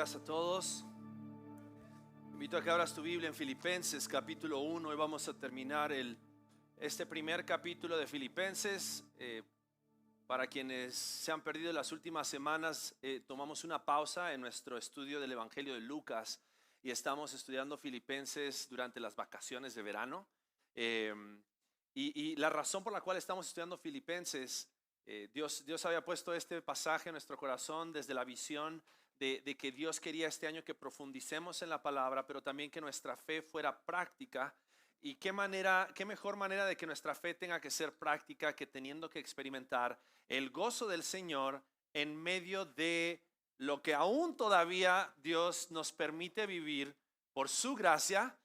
días a todos. Invito a que abras tu Biblia en Filipenses capítulo 1. Hoy vamos a terminar este primer capítulo de Filipenses. Para quienes se han perdido las últimas semanas, tomamos una pausa en nuestro estudio del Evangelio de Lucas y estamos estudiando Filipenses durante las vacaciones de verano. Y la razón por la cual estamos estudiando Filipenses, Dios había puesto este pasaje en nuestro corazón desde la visión de que Dios quería este año que profundicemos en la palabra, pero también que nuestra fe fuera práctica. Y qué mejor manera de que nuestra fe tenga que ser práctica que teniendo que experimentar el gozo del Señor en medio de lo que aún todavía Dios nos permite vivir por su gracia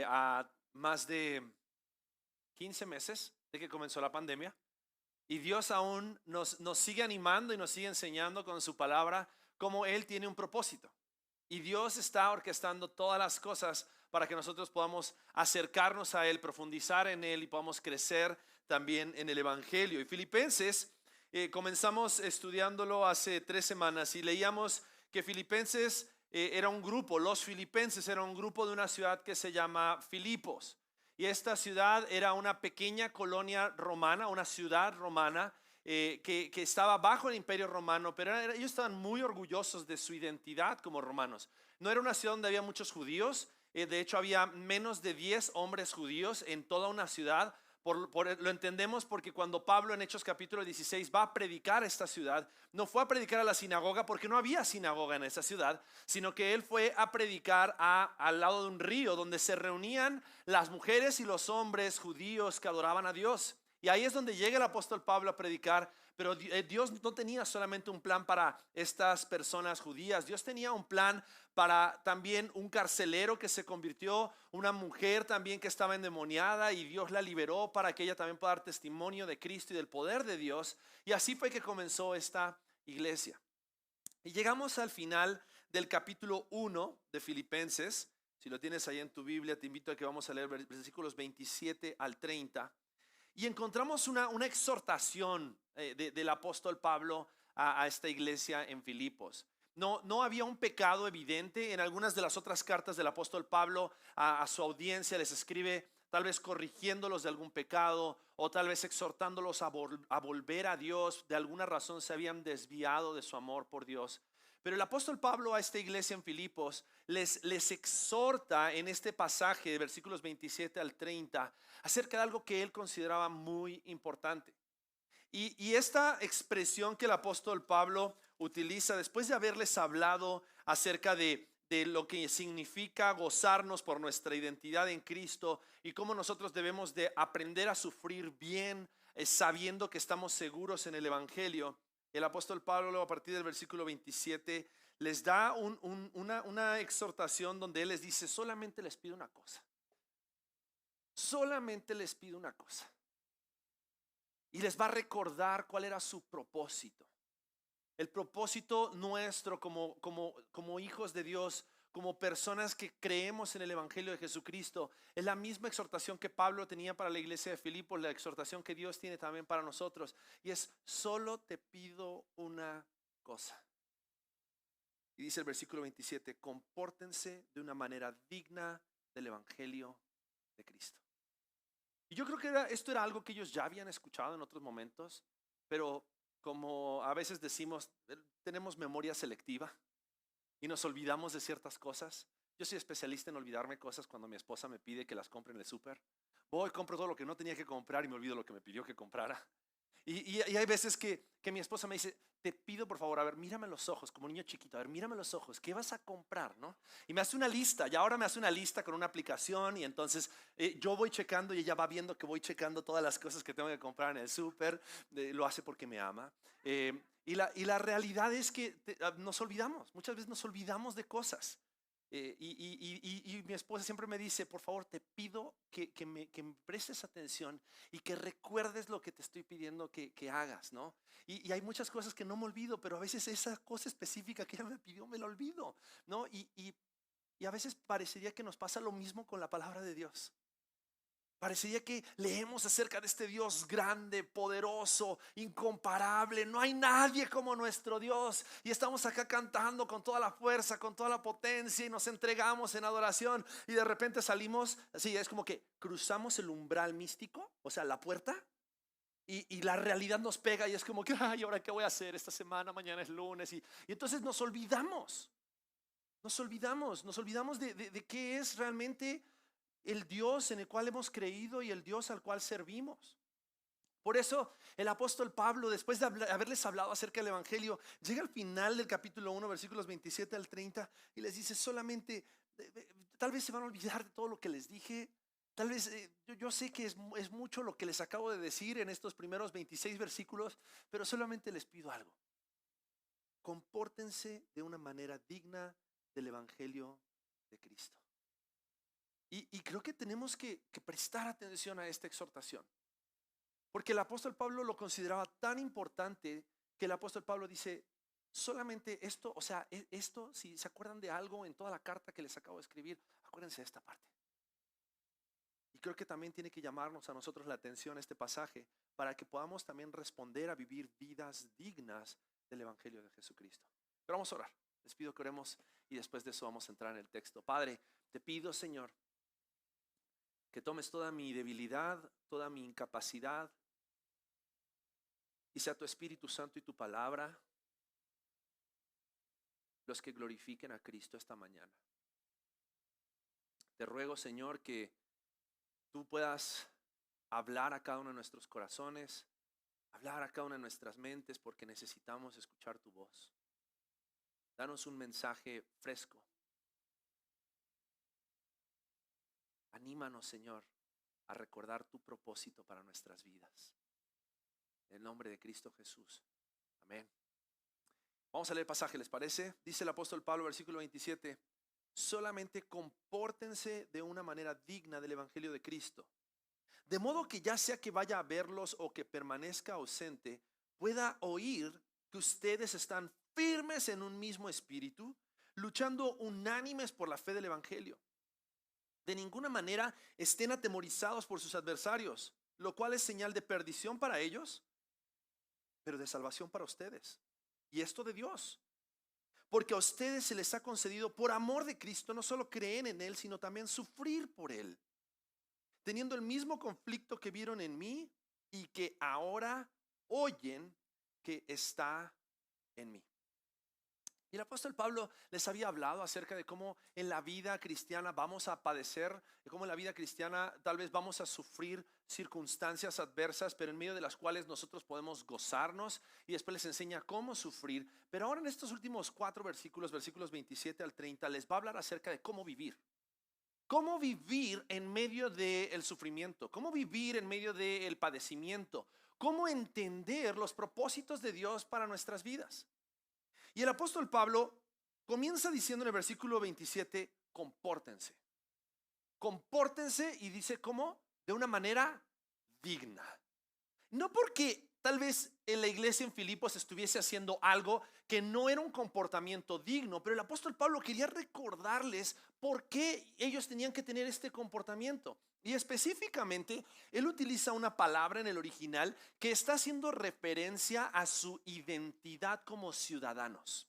a más de 15 meses de que comenzó la pandemia. Y Dios aún nos sigue animando y nos sigue enseñando con su palabra cómo Él tiene un propósito. Y Dios está orquestando todas las cosas para que nosotros podamos acercarnos a Él, profundizar en Él y podamos crecer también en el Evangelio. Y Filipenses, comenzamos estudiándolo hace 3 semanas y leíamos que Filipenses era un grupo, los filipenses eran un grupo de una ciudad que se llama Filipos. Y esta ciudad era una pequeña colonia romana, una ciudad romana que estaba bajo el imperio romano, pero ellos estaban muy orgullosos de su identidad como romanos. No era una ciudad donde había muchos judíos, de hecho había menos de 10 hombres judíos en toda una ciudad. Lo entendemos porque cuando Pablo en Hechos capítulo 16 va a predicar a esta ciudad, no fue a predicar a la sinagoga porque no había sinagoga en esa ciudad, sino que él fue a predicar al lado de un río donde se reunían las mujeres y los hombres judíos que adoraban a Dios. Y ahí es donde llega el apóstol Pablo a predicar, pero Dios no tenía solamente un plan para estas personas judías, Dios tenía un plan para también un carcelero que se convirtió, una mujer también que estaba endemoniada y Dios la liberó para que ella también pueda dar testimonio de Cristo y del poder de Dios. Y así fue que comenzó esta iglesia. Y llegamos al final del capítulo 1 de Filipenses. Si lo tienes ahí en tu Biblia, te invito a que vamos a leer versículos 27 al 30. Y encontramos una exhortación del apóstol Pablo a esta iglesia en Filipos. No había un pecado evidente. En algunas de las otras cartas del apóstol Pablo a su audiencia les escribe tal vez corrigiéndolos de algún pecado o tal vez exhortándolos a volver a Dios. De alguna razón se habían desviado de su amor por Dios. Pero el apóstol Pablo a esta iglesia en Filipos les exhorta en este pasaje de versículos 27 al 30 acerca de algo que él consideraba muy importante. Y esta expresión que el apóstol Pablo utiliza después de haberles hablado acerca de lo que significa gozarnos por nuestra identidad en Cristo y cómo nosotros debemos de aprender a sufrir bien sabiendo que estamos seguros en el Evangelio. El apóstol Pablo a partir del versículo 27 les da una exhortación donde él les dice: solamente les pido una cosa, solamente les pido una cosa. Y les va a recordar cuál era su propósito. El propósito nuestro como hijos de Dios, como personas que creemos en el Evangelio de Jesucristo, es la misma exhortación que Pablo tenía para la iglesia de Filipos, la exhortación que Dios tiene también para nosotros. Y es: solo te pido una cosa. Y dice el versículo 27, compórtense de una manera digna del Evangelio de Cristo. Y yo creo que esto era algo que ellos ya habían escuchado en otros momentos, pero como a veces decimos, tenemos memoria selectiva y nos olvidamos de ciertas cosas. Yo soy especialista en olvidarme cosas cuando mi esposa me pide que las compre en el súper. Voy, compro todo lo que no tenía que comprar y me olvido lo que me pidió que comprara. Y hay veces que mi esposa me dice: te pido por favor, a ver, mírame los ojos, como niño chiquito, a ver, mírame los ojos, ¿qué vas a comprar? ¿No? Y me hace una lista, y ahora me hace una lista con una aplicación y entonces yo voy checando y ella va viendo que voy checando todas las cosas que tengo que comprar en el súper. Lo hace porque me ama. Y la realidad es que nos olvidamos, muchas veces nos olvidamos de cosas. Y mi esposa siempre me dice: por favor, te pido que me prestes atención y que recuerdes lo que te estoy pidiendo que hagas, ¿no? Y hay muchas cosas que no me olvido, pero a veces esa cosa específica que ella me pidió me la olvido, ¿no? Y a veces parecería que nos pasa lo mismo con la palabra de Dios. Parecería que leemos acerca de este Dios grande, poderoso, incomparable. No hay nadie como nuestro Dios. Y estamos acá cantando con toda la fuerza, con toda la potencia y nos entregamos en adoración. Y de repente salimos, así es como que cruzamos el umbral místico, o sea, la puerta. Y la realidad nos pega y es como que, ay, ¿ahora qué voy a hacer esta semana? Mañana es lunes. Y entonces nos olvidamos. Nos olvidamos de qué es realmente el Dios en el cual hemos creído y el Dios al cual servimos. Por eso el apóstol Pablo, después de haberles hablado acerca del Evangelio, llega al final del capítulo 1, versículos 27 al 30 y les dice solamente, tal vez se van a olvidar de todo lo que les dije. Tal vez yo sé que es mucho lo que les acabo de decir en estos primeros 26 versículos, pero solamente les pido algo. Compórtense de una manera digna del Evangelio de Cristo. Y creo que tenemos que prestar atención a esta exhortación. Porque el apóstol Pablo lo consideraba tan importante que el apóstol Pablo dice, solamente esto, o sea, esto, si se acuerdan de algo en toda la carta que les acabo de escribir, acuérdense de esta parte. Y creo que también tiene que llamarnos a nosotros la atención este pasaje para que podamos también responder a vivir vidas dignas del Evangelio de Jesucristo. Pero vamos a orar. Les pido que oremos y después de eso vamos a entrar en el texto. Padre, te pido, Señor, que tomes toda mi debilidad, toda mi incapacidad y sea tu Espíritu Santo y tu palabra los que glorifiquen a Cristo esta mañana. Te ruego, Señor, que tú puedas hablar a cada uno de nuestros corazones, hablar a cada una de nuestras mentes, porque necesitamos escuchar tu voz. Danos un mensaje fresco. Anímanos, Señor, a recordar tu propósito para nuestras vidas. En el nombre de Cristo Jesús. Amén. Vamos a leer el pasaje, ¿les parece? Dice el apóstol Pablo, versículo 27. Solamente compórtense de una manera digna del Evangelio de Cristo. De modo que ya sea que vaya a verlos o que permanezca ausente, pueda oír que ustedes están firmes en un mismo espíritu, luchando unánimes por la fe del Evangelio. De ninguna manera estén atemorizados por sus adversarios, lo cual es señal de perdición para ellos, pero de salvación para ustedes. Y esto de Dios. Porque a ustedes se les ha concedido por amor de Cristo no solo creer en Él, sino también sufrir por Él, teniendo el mismo conflicto que vieron en mí y que ahora oyen que está en mí. Y el apóstol Pablo les había hablado acerca de cómo en la vida cristiana vamos a padecer, de cómo en la vida cristiana tal vez vamos a sufrir circunstancias adversas, pero en medio de las cuales nosotros podemos gozarnos, y después les enseña cómo sufrir. Pero ahora en estos últimos 4 versículos, versículos 27 al 30, les va a hablar acerca de cómo vivir. ¿Cómo vivir en medio del sufrimiento? ¿Cómo vivir en medio del padecimiento? ¿Cómo entender los propósitos de Dios para nuestras vidas? Y el apóstol Pablo comienza diciendo en el versículo 27, compórtense. Compórtense y dice cómo, de una manera digna. No porque tal vez en la iglesia en Filipos estuviese haciendo algo que no era un comportamiento digno, pero el apóstol Pablo quería recordarles por qué ellos tenían que tener este comportamiento. Y específicamente, él utiliza una palabra en el original que está haciendo referencia a su identidad como ciudadanos.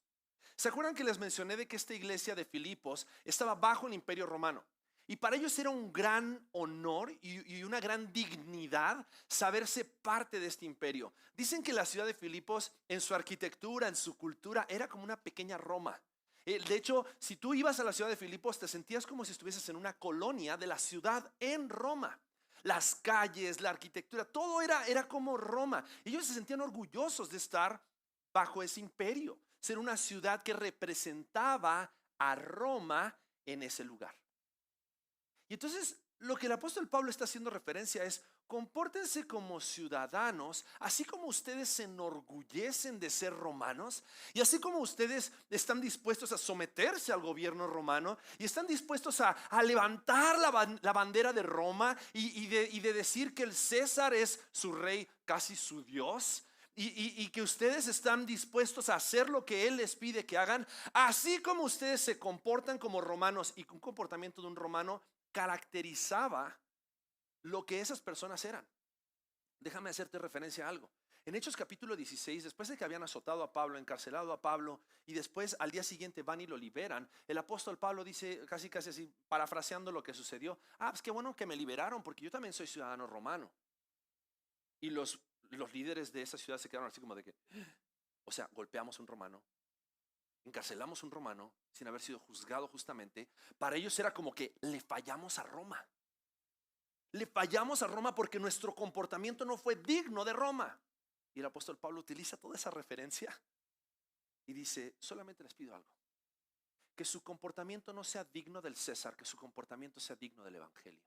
¿Se acuerdan que les mencioné de que esta iglesia de Filipos estaba bajo el imperio romano? Y para ellos era un gran honor y una gran dignidad saberse parte de este imperio. Dicen que la ciudad de Filipos, en su arquitectura, en su cultura, era como una pequeña Roma. De hecho, si tú ibas a la ciudad de Filipos, te sentías como si estuvieses en una colonia de la ciudad en Roma. Las calles, la arquitectura, todo era como Roma. Ellos se sentían orgullosos de estar bajo ese imperio, ser una ciudad que representaba a Roma en ese lugar. Y entonces lo que el apóstol Pablo está haciendo referencia es: compórtense como ciudadanos, así como ustedes se enorgullecen de ser romanos, y así como ustedes están dispuestos a someterse al gobierno romano y están dispuestos a levantar la bandera de Roma y de decir que el César es su rey, casi su Dios. Y que ustedes están dispuestos a hacer lo que Él les pide que hagan, así como ustedes se comportan como romanos. Y un comportamiento de un romano caracterizaba lo que esas personas eran. Déjame hacerte referencia a algo. En Hechos capítulo 16, después de que habían azotado a Pablo, encarcelado a Pablo, y después al día siguiente van y lo liberan, el apóstol Pablo dice, casi así, parafraseando lo que sucedió: pues qué bueno que me liberaron, porque yo también soy ciudadano romano. Y los líderes de esa ciudad se quedaron así como de que, o sea, golpeamos a un romano, encarcelamos a un romano sin haber sido juzgado justamente. Para ellos era como que le fallamos a Roma. Le fallamos a Roma porque nuestro comportamiento no fue digno de Roma. Y el apóstol Pablo utiliza toda esa referencia y dice: solamente les pido algo, que su comportamiento no sea digno del César, que su comportamiento sea digno del Evangelio.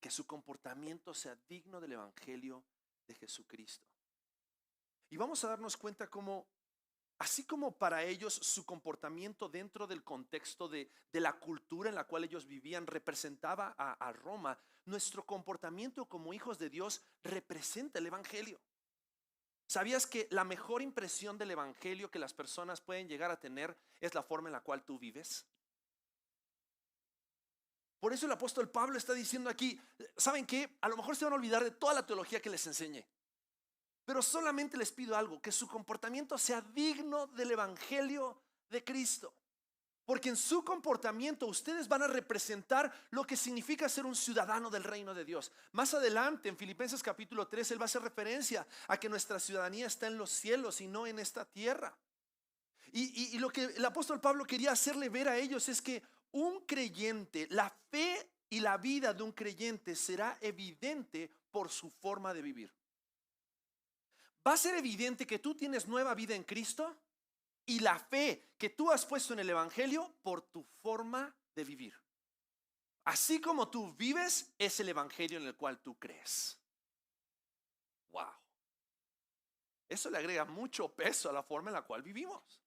Que su comportamiento sea digno del Evangelio de Jesucristo. Y vamos a darnos cuenta cómo, así como para ellos su comportamiento dentro del contexto de la cultura en la cual ellos vivían representaba a Roma, nuestro comportamiento como hijos de Dios representa el Evangelio. ¿Sabías que la mejor impresión del Evangelio que las personas pueden llegar a tener es la forma en la cual tú vives? Por eso el apóstol Pablo está diciendo aquí: ¿saben qué? A lo mejor se van a olvidar de toda la teología que les enseñé, pero solamente les pido algo, que su comportamiento sea digno del Evangelio de Cristo. Porque en su comportamiento ustedes van a representar lo que significa ser un ciudadano del reino de Dios. Más adelante en Filipenses capítulo 3 él va a hacer referencia a que nuestra ciudadanía está en los cielos y no en esta tierra. Y lo que el apóstol Pablo quería hacerle ver a ellos es que un creyente, la fe y la vida de un creyente será evidente por su forma de vivir. Va a ser evidente que tú tienes nueva vida en Cristo y la fe que tú has puesto en el Evangelio por tu forma de vivir. Así como tú vives, es el Evangelio en el cual tú crees. Wow. Eso le agrega mucho peso a la forma en la cual vivimos.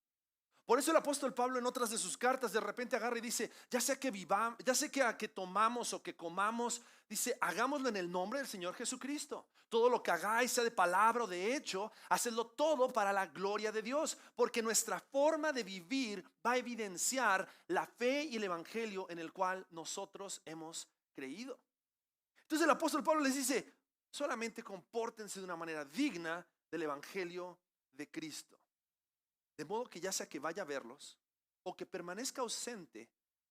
Por eso el apóstol Pablo en otras de sus cartas de repente agarra y dice: ya sea que vivamos, ya sea que tomamos o que comamos, dice, hagámoslo en el nombre del Señor Jesucristo. Todo lo que hagáis, sea de palabra o de hecho, hacedlo todo para la gloria de Dios, porque nuestra forma de vivir va a evidenciar la fe y el evangelio en el cual nosotros hemos creído. Entonces el apóstol Pablo les dice: solamente compórtense de una manera digna del evangelio de Cristo. De modo que ya sea que vaya a verlos o que permanezca ausente,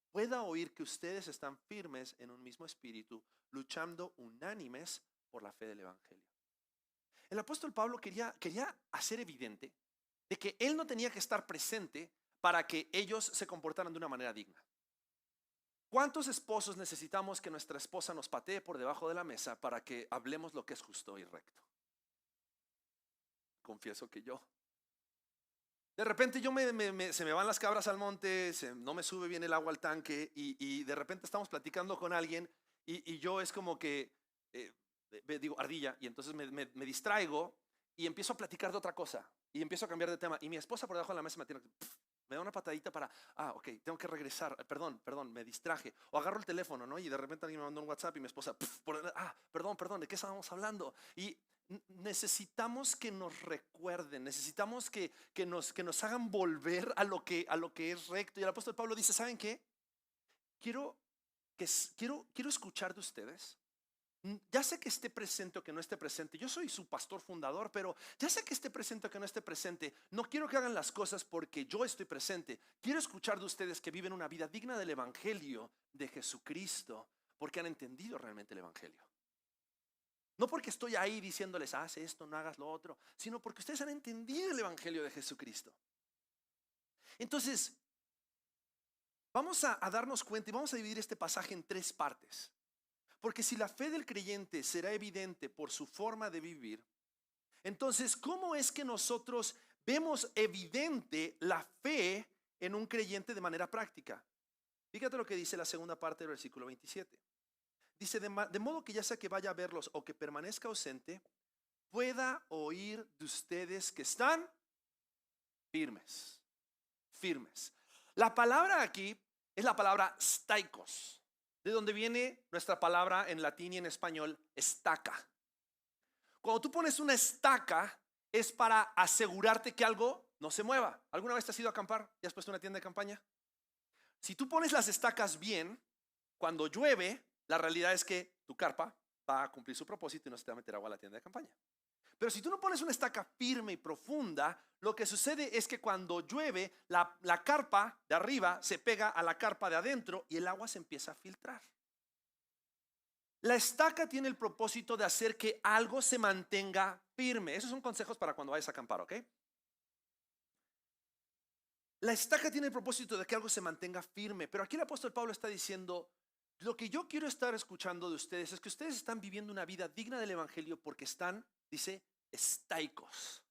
pueda oír que ustedes están firmes en un mismo espíritu, luchando unánimes por la fe del Evangelio. El apóstol Pablo quería hacer evidente de que él no tenía que estar presente para que ellos se comportaran de una manera digna. ¿Cuántos esposos necesitamos que nuestra esposa nos patee por debajo de la mesa para que hablemos lo que es justo y recto? Confieso que yo. De repente se me van las cabras al monte, no me sube bien el agua al tanque y de repente estamos platicando con alguien y yo es como que, digo ardilla, y entonces me distraigo y empiezo a platicar de otra cosa y empiezo a cambiar de tema y mi esposa por debajo de la mesa me da una patadita para, ok, tengo que regresar, perdón, me distraje, o agarro el teléfono, ¿no? Y de repente alguien me manda un WhatsApp y mi esposa, perdón, ¿de qué estábamos hablando? Y necesitamos que nos recuerden, necesitamos que nos hagan volver a lo que es recto. Y el apóstol Pablo dice: ¿saben qué? Quiero escuchar de ustedes. Ya sé que esté presente o que no esté presente, yo soy su pastor fundador, pero ya sé que esté presente o que no esté presente, no quiero que hagan las cosas porque yo estoy presente. Quiero escuchar de ustedes que viven una vida digna del evangelio de Jesucristo, porque han entendido realmente el evangelio. No porque estoy ahí diciéndoles: haz esto, no hagas lo otro, sino porque ustedes han entendido el evangelio de Jesucristo. Entonces, vamos a darnos cuenta y vamos a dividir este pasaje en tres partes. Porque si la fe del creyente será evidente por su forma de vivir, entonces, ¿cómo es que nosotros vemos evidente la fe en un creyente de manera práctica? Fíjate lo que dice la segunda parte del versículo 27. Dice: de modo que ya sea que vaya a verlos o que permanezca ausente, pueda oír de ustedes que están firmes. Firmes. La palabra aquí es la palabra staikos, de donde viene nuestra palabra en latín y en español estaca. Cuando tú pones una estaca es para asegurarte que algo no se mueva. ¿Alguna vez te has ido a acampar y has puesto una tienda de campaña? Si tú pones las estacas bien, cuando llueve, la realidad es que tu carpa va a cumplir su propósito y no se te va a meter agua a la tienda de campaña. Pero si tú no pones una estaca firme y profunda, lo que sucede es que cuando llueve, la carpa de arriba se pega a la carpa de adentro y el agua se empieza a filtrar. La estaca tiene el propósito de hacer que algo se mantenga firme. Esos son consejos para cuando vayas a acampar, ¿ok? La estaca tiene el propósito de que algo se mantenga firme. Pero aquí el apóstol Pablo está diciendo, lo que yo quiero estar escuchando de ustedes es que ustedes están viviendo una vida digna del evangelio porque están, dice, estaicos.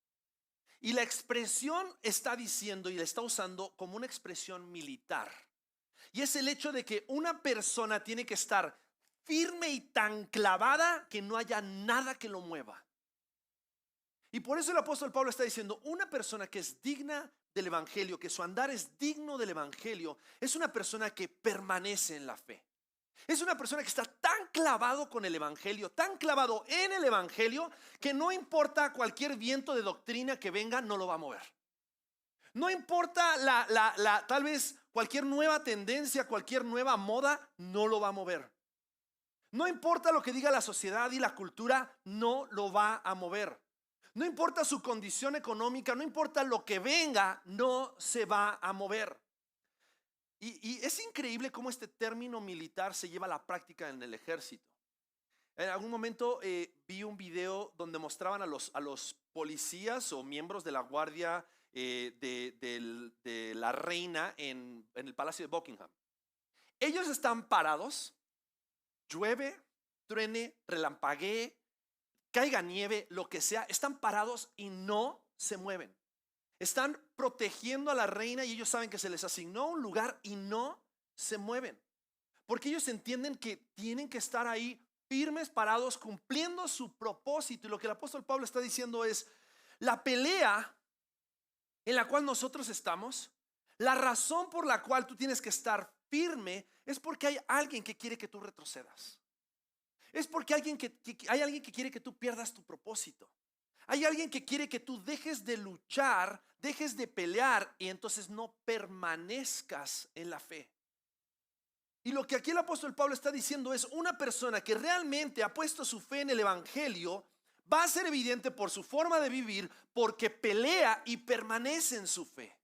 Y la expresión está diciendo y la está usando como una expresión militar. Y es el hecho de que una persona tiene que estar firme y tan clavada que no haya nada que lo mueva. Y por eso el apóstol Pablo está diciendo, una persona que es digna del evangelio, que su andar es digno del evangelio, es una persona que permanece en la fe. Es una persona que está tan clavado con el evangelio, tan clavado en el evangelio, que no importa cualquier viento de doctrina que venga, no lo va a mover. No importa tal vez cualquier nueva tendencia, cualquier nueva moda, no lo va a mover. No importa lo que diga la sociedad y la cultura, no lo va a mover. No importa su condición económica, no importa lo que venga, no se va a mover. Y es increíble cómo este término militar se lleva a la práctica en el ejército. En algún momento vi un video donde mostraban a los policías o miembros de la guardia de la reina en el Palacio de Buckingham. Ellos están parados, llueve, truene, relampaguee, caiga nieve, lo que sea, están parados y no se mueven. Están protegiendo a la reina y ellos saben que se les asignó un lugar y no se mueven. Porque ellos entienden que tienen que estar ahí firmes, parados, cumpliendo su propósito. Y lo que el apóstol Pablo está diciendo es, la pelea en la cual nosotros estamos, la razón por la cual tú tienes que estar firme es porque hay alguien que quiere que tú retrocedas. Es porque hay alguien que quiere que tú pierdas tu propósito. Hay alguien que quiere que tú dejes de luchar, dejes de pelear y entonces no permanezcas en la fe. Y lo que aquí el apóstol Pablo está diciendo es, una persona que realmente ha puesto su fe en el evangelio va a ser evidente por su forma de vivir, porque pelea y permanece en su fe.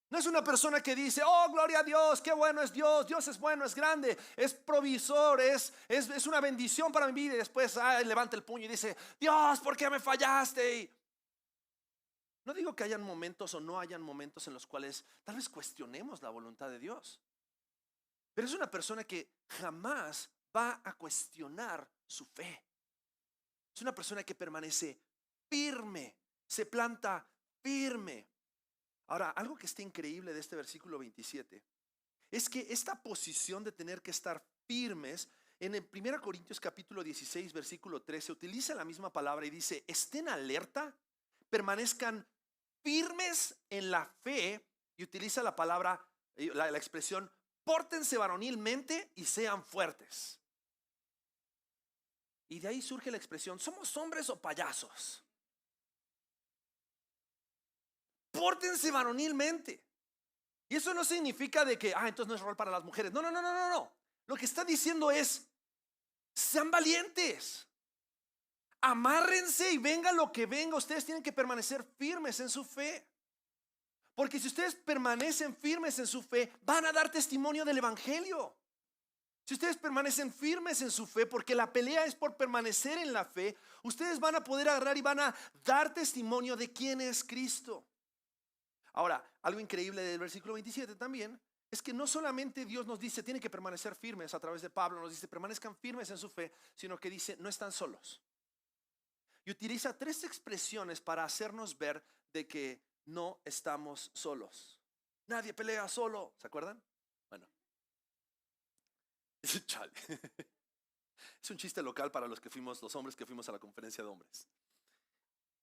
No es una persona que dice, oh, gloria a Dios, qué bueno es Dios, Dios es bueno, es grande, es provisor, es una bendición para mi vida. Y después levanta el puño y dice, Dios, ¿por qué me fallaste? No digo que hayan momentos o no hayan momentos en los cuales tal vez cuestionemos la voluntad de Dios. Pero es una persona que jamás va a cuestionar su fe. Es una persona que permanece firme, se planta firme. Ahora, algo que está increíble de este versículo 27 es que esta posición de tener que estar firmes, en el 1 Corintios capítulo 16 versículo 13 utiliza la misma palabra y dice, estén alerta, permanezcan firmes en la fe, y utiliza la palabra, la expresión, pórtense varonilmente y sean fuertes. Y de ahí surge la expresión, ¿somos hombres o payasos? Pórtense varonilmente. Y eso no significa de que, entonces no es rol para las mujeres. No, no, no, no, no, no. Lo que está diciendo es, sean valientes. Amárrense y venga lo que venga. Ustedes tienen que permanecer firmes en su fe. Porque si ustedes permanecen firmes en su fe, van a dar testimonio del evangelio. Si ustedes permanecen firmes en su fe, porque la pelea es por permanecer en la fe, ustedes van a poder agarrar y van a dar testimonio de quién es Cristo. Ahora, algo increíble del versículo 27 también es que no solamente Dios nos dice tienen que permanecer firmes, a través de Pablo nos dice permanezcan firmes en su fe, sino que dice no están solos. Y utiliza 3 expresiones para hacernos ver de que no estamos solos. Nadie pelea solo, ¿se acuerdan? Bueno, chale. Es un chiste local para los hombres que fuimos a la conferencia de hombres.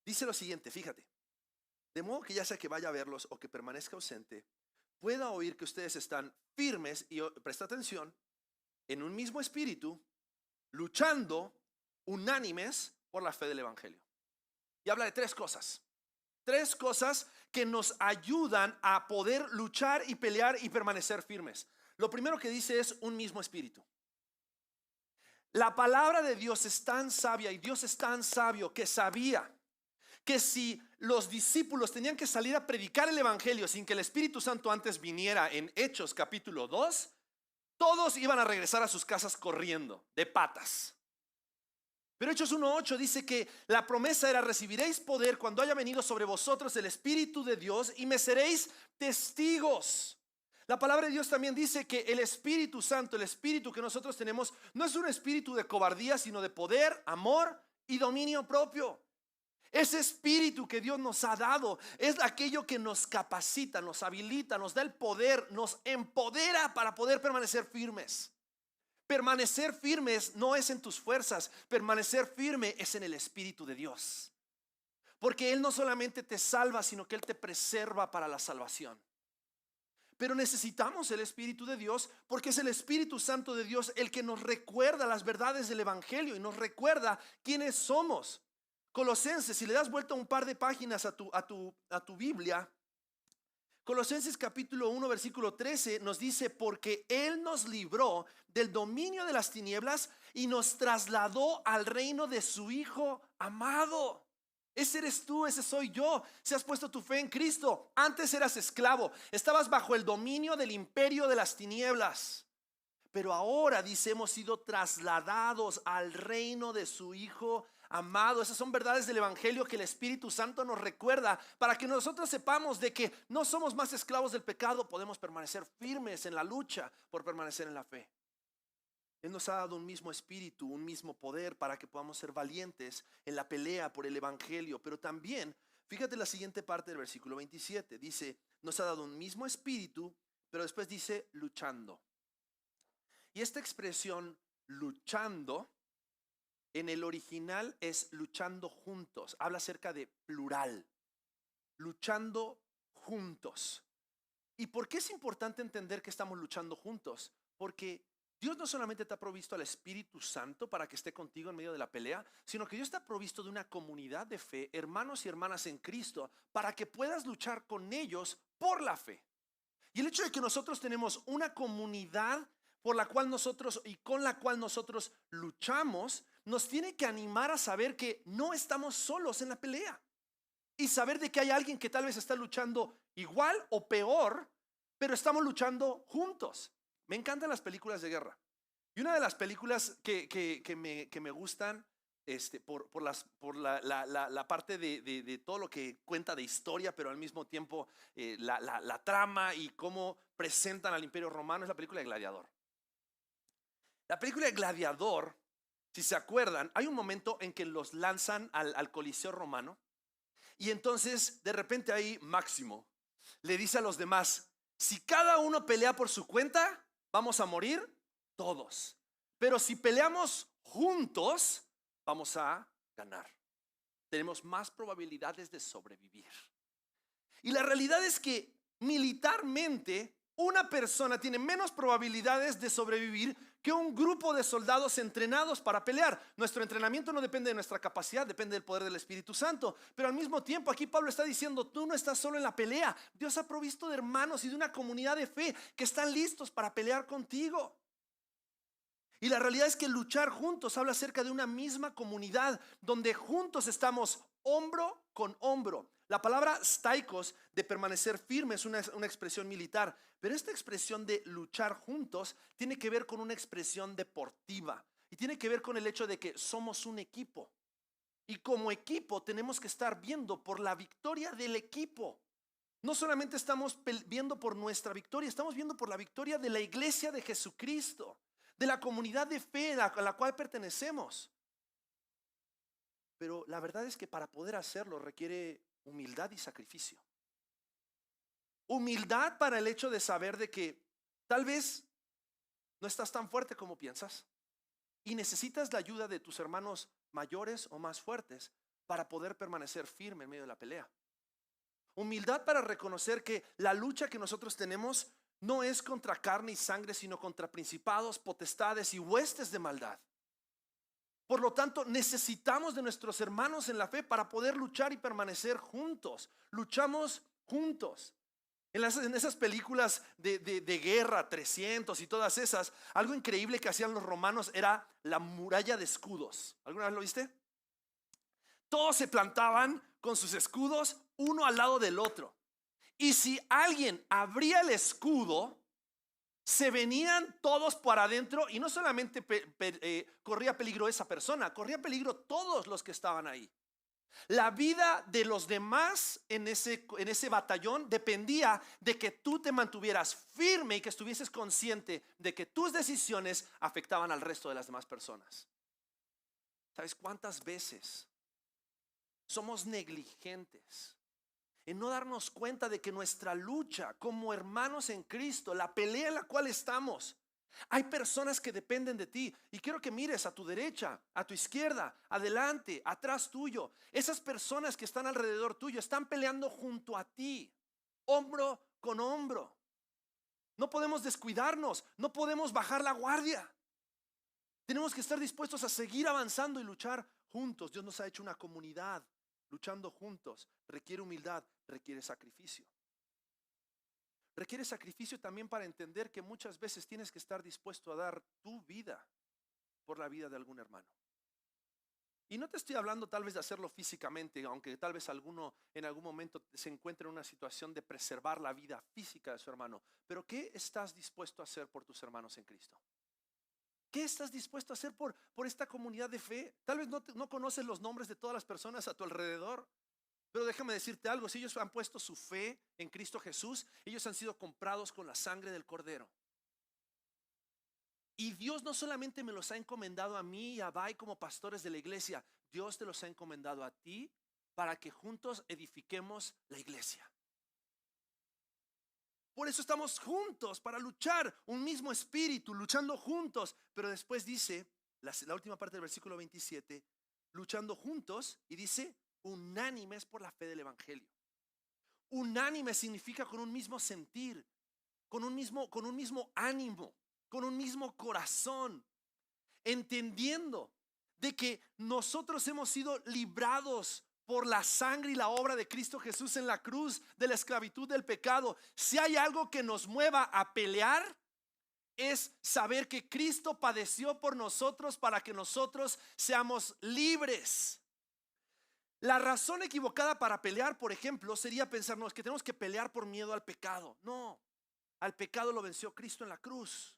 Dice lo siguiente, fíjate. De modo que ya sea que vaya a verlos o que permanezca ausente, pueda oír que ustedes están firmes y presta atención, en un mismo espíritu, luchando unánimes por la fe del evangelio. Y habla de 3 cosas. 3 cosas que nos ayudan a poder luchar y pelear y permanecer firmes. Lo primero que dice es un mismo espíritu. La palabra de Dios es tan sabia y Dios es tan sabio que sabía que si los discípulos tenían que salir a predicar el evangelio sin que el Espíritu Santo antes viniera, en Hechos capítulo 2, todos iban a regresar a sus casas corriendo, de patas. Pero Hechos 1:8 dice que la promesa era: recibiréis poder cuando haya venido sobre vosotros el Espíritu de Dios y me seréis testigos. La palabra de Dios también dice que el Espíritu Santo, el Espíritu que nosotros tenemos, no es un espíritu de cobardía, sino de poder, amor y dominio propio. Ese espíritu que Dios nos ha dado es aquello que nos capacita, nos habilita, nos da el poder, nos empodera para poder permanecer firmes. Permanecer firmes no es en tus fuerzas, permanecer firme es en el Espíritu de Dios. Porque Él no solamente te salva, sino que Él te preserva para la salvación. Pero necesitamos el Espíritu de Dios porque es el Espíritu Santo de Dios el que nos recuerda las verdades del Evangelio y nos recuerda quiénes somos. Colosenses, si le das vuelta un par de páginas a tu Biblia, Colosenses capítulo 1 versículo 13 nos dice: porque Él nos libró del dominio de las tinieblas y nos trasladó al reino de su Hijo amado. Ese eres tú, ese soy yo. Si has puesto tu fe en Cristo, antes eras esclavo, estabas bajo el dominio del imperio de las tinieblas. Pero ahora, dice, hemos sido trasladados al reino de su Hijo amado. Esas son verdades del Evangelio que el Espíritu Santo nos recuerda para que nosotros sepamos de que no somos más esclavos del pecado. Podemos permanecer firmes en la lucha por permanecer en la fe. Él nos ha dado un mismo espíritu, un mismo poder para que podamos ser valientes en la pelea por el Evangelio. Pero también, fíjate la siguiente parte del versículo 27. Dice, nos ha dado un mismo espíritu, pero después dice luchando. Y esta expresión luchando en el original es luchando juntos. Habla acerca de plural, luchando juntos. ¿Y por qué es importante entender que estamos luchando juntos? Porque Dios no solamente te ha provisto al Espíritu Santo para que esté contigo en medio de la pelea, sino que Dios te ha provisto de una comunidad de fe, hermanos y hermanas en Cristo, para que puedas luchar con ellos por la fe. Y el hecho de que nosotros tenemos una comunidad por la cual nosotros y con la cual nosotros luchamos, nos tiene que animar a saber que no estamos solos en la pelea y saber de que hay alguien que tal vez está luchando igual o peor, pero estamos luchando juntos. Me encantan las películas de guerra y una de las películas que me gustan por la parte de todo lo que cuenta de historia, pero al mismo tiempo la trama y cómo presentan al Imperio Romano, es la película de Gladiador. La película de Gladiador, si se acuerdan, hay un momento en que los lanzan al Coliseo Romano y entonces de repente ahí Máximo le dice a los demás: si cada uno pelea por su cuenta, vamos a morir todos, pero si peleamos juntos, vamos a ganar. Tenemos más probabilidades de sobrevivir. Y la realidad es que militarmente una persona tiene menos probabilidades de sobrevivir que un grupo de soldados entrenados para pelear. Nuestro entrenamiento no depende de nuestra capacidad, depende del poder del Espíritu Santo. Pero al mismo tiempo aquí Pablo está diciendo: tú no estás solo en la pelea. Dios ha provisto de hermanos y de una comunidad de fe que están listos para pelear contigo. Y la realidad es que luchar juntos habla acerca de una misma comunidad donde juntos estamos hombro con hombro. La palabra staikos, de permanecer firme, es una expresión militar, pero esta expresión de luchar juntos tiene que ver con una expresión deportiva y tiene que ver con el hecho de que somos un equipo. Y como equipo tenemos que estar viendo por la victoria del equipo. No solamente estamos viendo por nuestra victoria, estamos viendo por la victoria de la iglesia de Jesucristo, de la comunidad de fe a la cual pertenecemos. Pero la verdad es que para poder hacerlo requiere humildad y sacrificio. Humildad para el hecho de saber de que tal vez no estás tan fuerte como piensas y necesitas la ayuda de tus hermanos mayores o más fuertes para poder permanecer firme en medio de la pelea. Humildad para reconocer que la lucha que nosotros tenemos no es contra carne y sangre, sino contra principados, potestades y huestes de maldad. Por lo tanto, necesitamos de nuestros hermanos en la fe para poder luchar y permanecer juntos. Luchamos juntos. En esas películas de guerra, 300 y todas esas, algo increíble que hacían los romanos era la muralla de escudos. ¿Alguna vez lo viste? Todos se plantaban con sus escudos uno al lado del otro. Y si alguien abría el escudo, se venían todos para adentro y no solamente corría peligro esa persona, corría peligro todos los que estaban ahí. La vida de los demás en ese batallón dependía de que tú te mantuvieras firme y que estuvieses consciente de que tus decisiones afectaban al resto de las demás personas. ¿Sabes cuántas veces somos negligentes en no darnos cuenta de que nuestra lucha como hermanos en Cristo, la pelea en la cual estamos, hay personas que dependen de ti? Y quiero que mires a tu derecha, a tu izquierda, adelante, atrás tuyo. Esas personas que están alrededor tuyo están peleando junto a ti, hombro con hombro. No podemos descuidarnos, no podemos bajar la guardia. Tenemos que estar dispuestos a seguir avanzando y luchar juntos. Dios nos ha hecho una comunidad. Luchando juntos requiere humildad, requiere sacrificio. Requiere sacrificio también para entender que muchas veces tienes que estar dispuesto a dar tu vida por la vida de algún hermano. Y no te estoy hablando tal vez de hacerlo físicamente, aunque tal vez alguno en algún momento se encuentre en una situación de preservar la vida física de su hermano. Pero ¿qué estás dispuesto a hacer por tus hermanos en Cristo? ¿Qué estás dispuesto a hacer por esta comunidad de fe? Tal vez no conoces los nombres de todas las personas a tu alrededor, pero déjame decirte algo: si ellos han puesto su fe en Cristo Jesús, ellos han sido comprados con la sangre del Cordero. Y Dios no solamente me los ha encomendado a mí y a Bai como pastores de la iglesia, Dios te los ha encomendado a ti para que juntos edifiquemos la iglesia. Por eso estamos juntos, para luchar, un mismo espíritu, luchando juntos. Pero después dice, la última parte del versículo 27, luchando juntos, y dice, unánimes por la fe del evangelio. Unánime significa con un mismo sentir, con un mismo ánimo, con un mismo corazón, entendiendo de que nosotros hemos sido librados por la sangre y la obra de Cristo Jesús en la cruz, de la esclavitud del pecado. Si hay algo que nos mueva a pelear, es saber que Cristo padeció por nosotros para que nosotros seamos libres. La razón equivocada para pelear, por ejemplo, sería pensarnos que tenemos que pelear por miedo al pecado. No, al pecado lo venció Cristo en la cruz.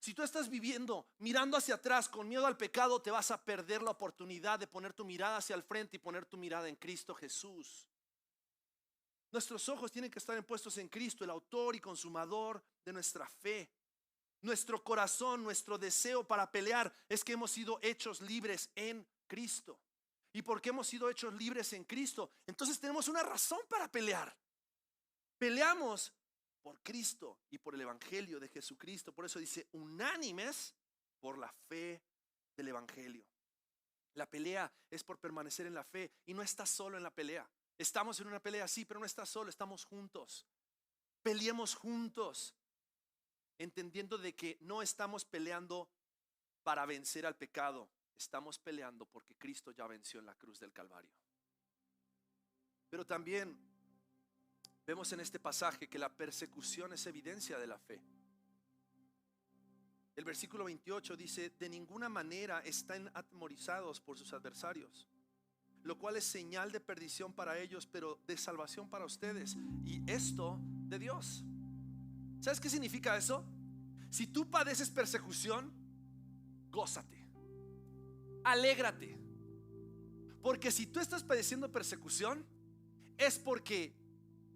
Si tú estás viviendo mirando hacia atrás con miedo al pecado, te vas a perder la oportunidad de poner tu mirada hacia el frente y poner tu mirada en Cristo Jesús. Nuestros ojos tienen que estar puestos en Cristo, el autor y consumador de nuestra fe. Nuestro corazón, nuestro deseo para pelear es que hemos sido hechos libres en Cristo. ¿Y por qué hemos sido hechos libres en Cristo? Entonces tenemos una razón para pelear. Peleamos por Cristo y por el evangelio de Jesucristo. Por eso dice unánimes por la fe del evangelio. La pelea es por permanecer en la fe, y no estás solo en la pelea. Estamos en una pelea, sí, pero no estás solo, estamos juntos. Peleemos juntos, entendiendo de que no estamos peleando para vencer al pecado. Estamos peleando porque Cristo ya venció en la cruz del Calvario. Pero también vemos en este pasaje que la persecución es evidencia de la fe. El versículo 28 dice: de ninguna manera están atemorizados por sus adversarios, lo cual es señal de perdición para ellos, pero de salvación para ustedes, y esto de Dios. ¿Sabes qué significa eso? Si tú padeces persecución, gózate, alégrate, porque si tú estás padeciendo persecución, es porque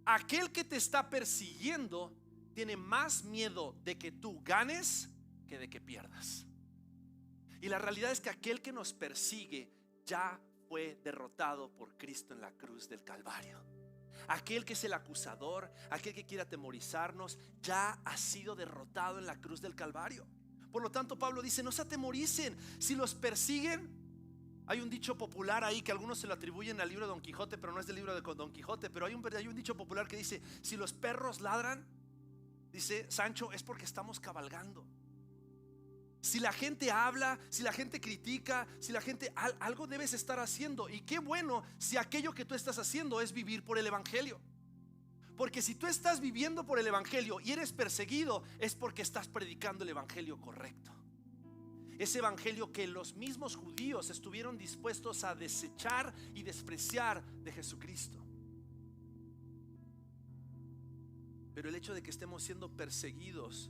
aquel que te está persiguiendo tiene más miedo de que tú ganes que de que pierdas. Y la realidad es que aquel que nos persigue ya fue derrotado por Cristo en la cruz del Calvario. Aquel que es el acusador, aquel que quiere atemorizarnos, ya ha sido derrotado en la cruz del Calvario. Por lo tanto, Pablo dice: no se atemoricen. Si los persiguen, hay un dicho popular ahí que algunos se lo atribuyen al libro de Don Quijote, pero no es del libro de Don Quijote. Pero hay un dicho popular que dice: si los perros ladran, dice Sancho, es porque estamos cabalgando. Si la gente habla, si la gente critica, si la gente, algo debes estar haciendo. Y qué bueno si aquello que tú estás haciendo es vivir por el evangelio. Porque si tú estás viviendo por el evangelio y eres perseguido, es porque estás predicando el evangelio correcto. Ese evangelio que los mismos judíos estuvieron dispuestos a desechar y despreciar de Jesucristo. Pero el hecho de que estemos siendo perseguidos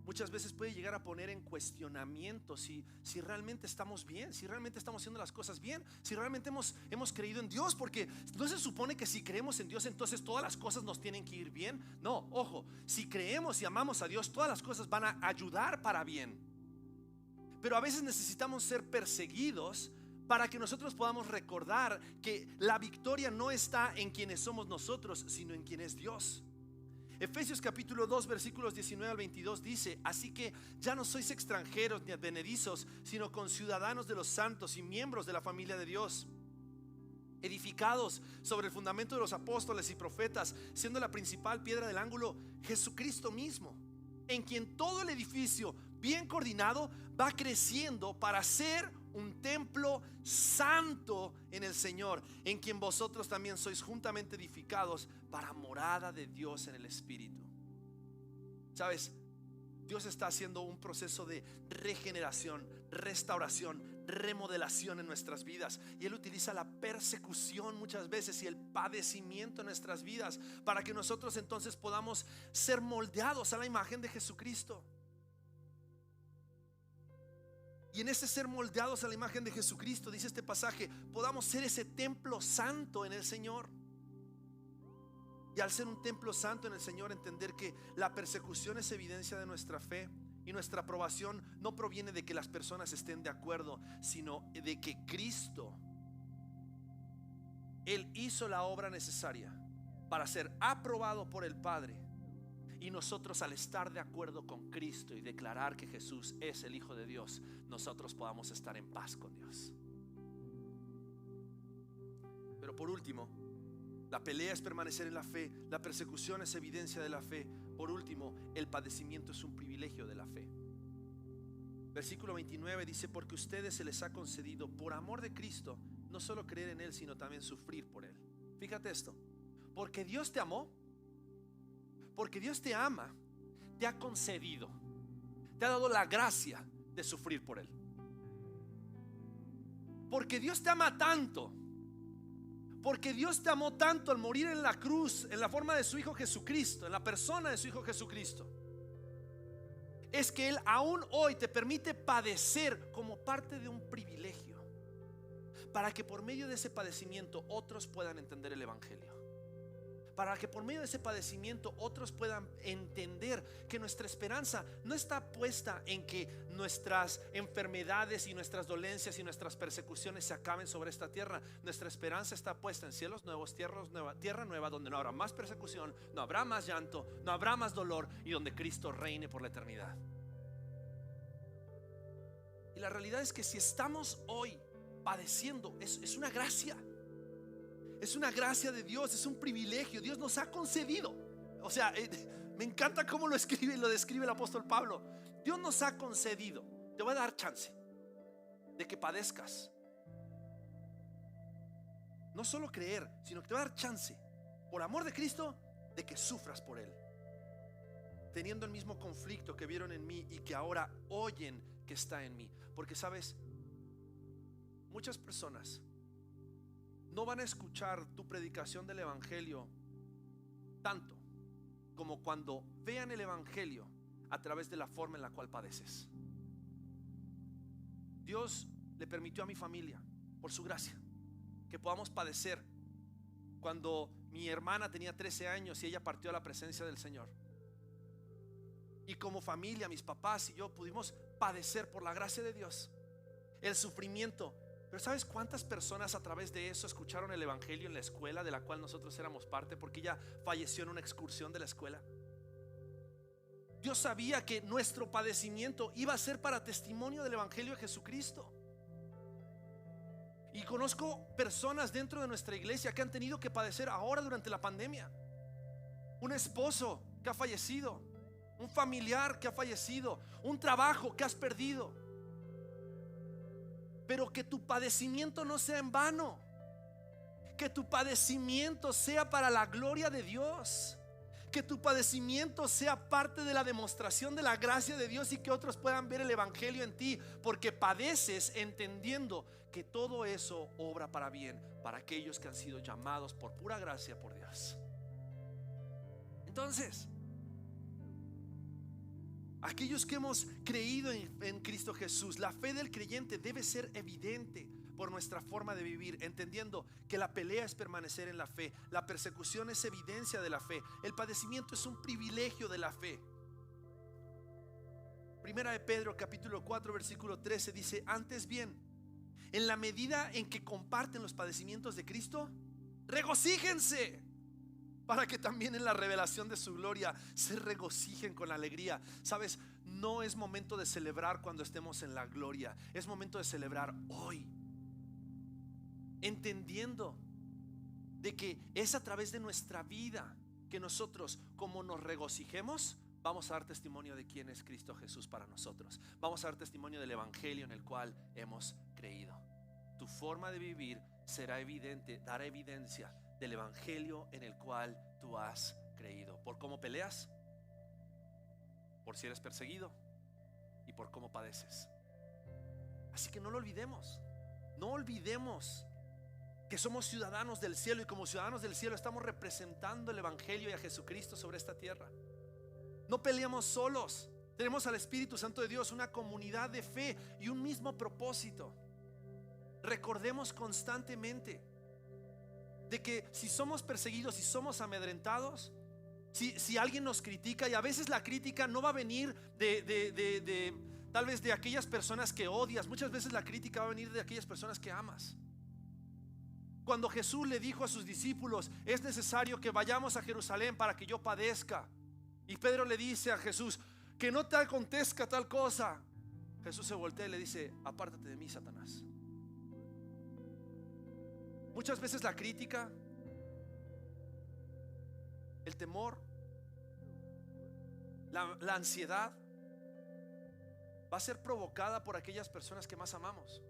muchas veces puede llegar a poner en cuestionamiento si realmente estamos bien, si realmente estamos haciendo las cosas bien, si realmente hemos creído en Dios. Porque no se supone que si creemos en Dios entonces todas las cosas nos tienen que ir bien. No, ojo, si creemos y amamos a Dios, todas las cosas van a ayudar para bien. Pero a veces necesitamos ser perseguidos para que nosotros podamos recordar que la victoria no está en quienes somos nosotros, sino en quien es Dios. Efesios capítulo 2 versículos 19 al 22 dice: así que ya no sois extranjeros ni advenedizos, sino conciudadanos de los santos y miembros de la familia de Dios, edificados sobre el fundamento de los apóstoles y profetas, siendo la principal piedra del ángulo Jesucristo mismo, en quien todo el edificio bien coordinado va creciendo para ser un templo santo en el Señor, en quien vosotros también sois juntamente edificados para morada de Dios en el Espíritu. Sabes, Dios está haciendo un proceso de regeneración, restauración, remodelación en nuestras vidas, y Él utiliza la persecución muchas veces y el padecimiento en nuestras vidas para que nosotros entonces podamos ser moldeados a la imagen de Jesucristo. Y en ese ser moldeados a la imagen de Jesucristo, dice este pasaje, podamos ser ese templo santo en el Señor. Y al ser un templo santo en el Señor, entender que la persecución es evidencia de nuestra fe, y nuestra aprobación no proviene de que las personas estén de acuerdo, sino de que Cristo, Él hizo la obra necesaria para ser aprobado por el Padre. Y nosotros, al estar de acuerdo con Cristo y declarar que Jesús es el Hijo de Dios, nosotros podamos estar en paz con Dios. Pero por último, la pelea es permanecer en la fe, la persecución es evidencia de la fe. Por último, el padecimiento es un privilegio de la fe. Versículo 29 dice: porque a ustedes se les ha concedido por amor de Cristo no solo creer en Él, sino también sufrir por Él. Fíjate esto: porque Dios te amó, porque Dios te ama, te ha concedido, te ha dado la gracia de sufrir por Él. Porque Dios te ama tanto, porque Dios te amó tanto al morir en la cruz, en la forma de su Hijo Jesucristo, en la persona de su Hijo Jesucristo, es que Él aún hoy te permite padecer como parte de un privilegio, para que por medio de ese padecimiento otros puedan entender el evangelio. Para que por medio de ese padecimiento otros puedan entender que nuestra esperanza no está puesta en que nuestras enfermedades y nuestras dolencias y nuestras persecuciones se acaben sobre esta tierra. Nuestra esperanza está puesta en cielos nuevos, tierra nueva, donde no habrá más persecución, no habrá más llanto, no habrá más dolor, y donde Cristo reine por la eternidad. Y la realidad es que si estamos hoy padeciendo, es una gracia. Es una gracia de Dios, es un privilegio. Dios nos ha concedido. O sea, me encanta cómo lo escribe y lo describe el apóstol Pablo. Dios nos ha concedido, te voy a dar chance de que padezcas. No solo creer, sino que te va a dar chance, por amor de Cristo, de que sufras por Él, teniendo el mismo conflicto que vieron en mí y que ahora oyen que está en mí. Porque sabes, muchas personas no van a escuchar tu predicación del evangelio tanto como cuando vean el evangelio a través de la forma en la cual padeces. Dios le permitió a mi familia, por su gracia, que podamos padecer cuando mi hermana tenía 13 años y ella partió a la presencia del Señor. Y como familia, mis papás y yo pudimos padecer por la gracia de Dios el sufrimiento. Pero ¿sabes cuántas personas a través de eso escucharon el evangelio en la escuela de la cual nosotros éramos parte? Porque ella falleció en una excursión de la escuela. Dios sabía que nuestro padecimiento iba a ser para testimonio del evangelio de Jesucristo. Y conozco personas dentro de nuestra iglesia que han tenido que padecer ahora durante la pandemia. Un esposo que ha fallecido, un familiar que ha fallecido, un trabajo que has perdido. Pero que tu padecimiento no sea en vano, Que tu padecimiento sea para la gloria de Dios. Que tu padecimiento sea parte de la demostración de la gracia de Dios y que otros puedan ver el evangelio en ti, porque padeces entendiendo que todo eso obra para bien para aquellos que han sido llamados por pura gracia por Dios. Entonces, aquellos que hemos creído en Cristo Jesús, la fe del creyente debe ser evidente por nuestra forma de vivir, entendiendo que la pelea es permanecer en la fe, la persecución es evidencia de la fe, el padecimiento es un privilegio de la fe. Primera de Pedro capítulo 4 versículo 13 dice: antes bien, en la medida en que comparten los padecimientos de Cristo, regocíjense, para que también en la revelación de su gloria se regocijen con alegría. Sabes, no es momento de celebrar cuando estemos en la gloria, es momento de celebrar hoy, entendiendo de que es a través de nuestra vida que nosotros, como nos regocijemos, vamos a dar testimonio de quién es Cristo Jesús para nosotros. Vamos a dar testimonio del evangelio en el cual hemos creído. Tu forma de vivir será evidente, dará evidencia del evangelio en el cual tú has creído. Por cómo peleas, por si eres perseguido y por cómo padeces. Así que no lo olvidemos. No olvidemos que somos ciudadanos del cielo, y como ciudadanos del cielo estamos representando el evangelio y a Jesucristo sobre esta tierra. No peleamos solos, tenemos al Espíritu Santo de Dios, una comunidad de fe y un mismo propósito. Recordemos constantemente de que si somos perseguidos, si somos amedrentados, si alguien nos critica, y a veces la crítica no va a venir de tal vez de aquellas personas que odias, muchas veces la crítica va a venir de aquellas personas que amas. Cuando Jesús le dijo a sus discípulos: es necesario que vayamos a Jerusalén para que yo padezca, y Pedro le dice a Jesús: que no te acontezca tal cosa. Jesús se voltea y le dice: apártate de mí, Satanás. Muchas veces la crítica, el temor, la ansiedad va a ser provocada por aquellas personas que más amamos.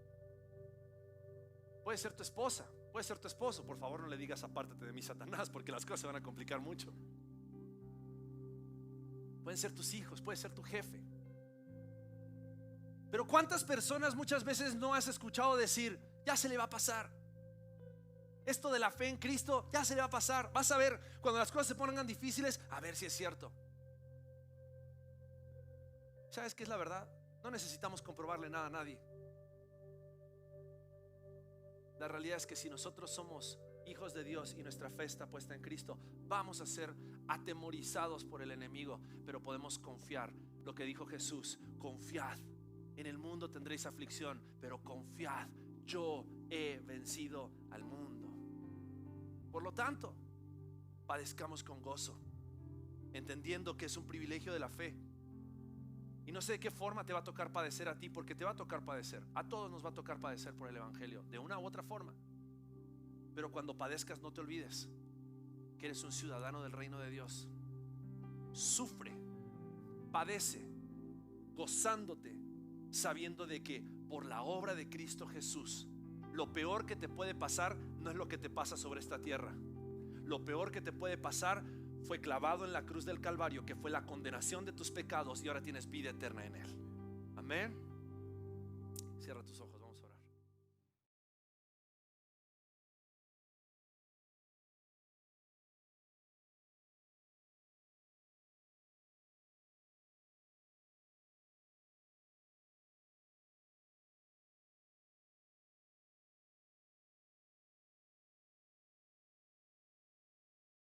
Puede ser tu esposa, puede ser tu esposo. Por favor, no le digas: apártate de mí, Satanás, porque las cosas se van a complicar mucho. Pueden ser tus hijos, puede ser tu jefe. Pero ¿cuántas personas muchas veces no has escuchado decir: ya se le va a pasar? Esto de la fe en Cristo ya se le va a pasar. Vas a ver cuando las cosas se pongan difíciles, a ver si es cierto. ¿Sabes qué es la verdad? No necesitamos comprobarle nada a nadie. La realidad es que si nosotros somos hijos de Dios y nuestra fe está puesta en Cristo, vamos a ser atemorizados por el enemigo, pero podemos confiar. Lo que dijo Jesús: confiad, en el mundo tendréis aflicción, pero confiad, yo he vencido al mundo. Por lo tanto, padezcamos con gozo, entendiendo que es un privilegio de la fe. Y no sé de qué forma te va a tocar padecer a ti, porque te va a tocar padecer. A todos nos va a tocar padecer por el evangelio, de una u otra forma. Pero cuando padezcas, no te olvides que eres un ciudadano del reino de Dios. Sufre, padece, gozándote, sabiendo de que por la obra de Cristo Jesús, lo peor que te puede pasar no es lo que te pasa sobre esta tierra. Lo peor que te puede pasar fue clavado en la cruz del Calvario, que fue la condenación de tus pecados, y ahora tienes vida eterna en Él. Amén. Cierra tus ojos.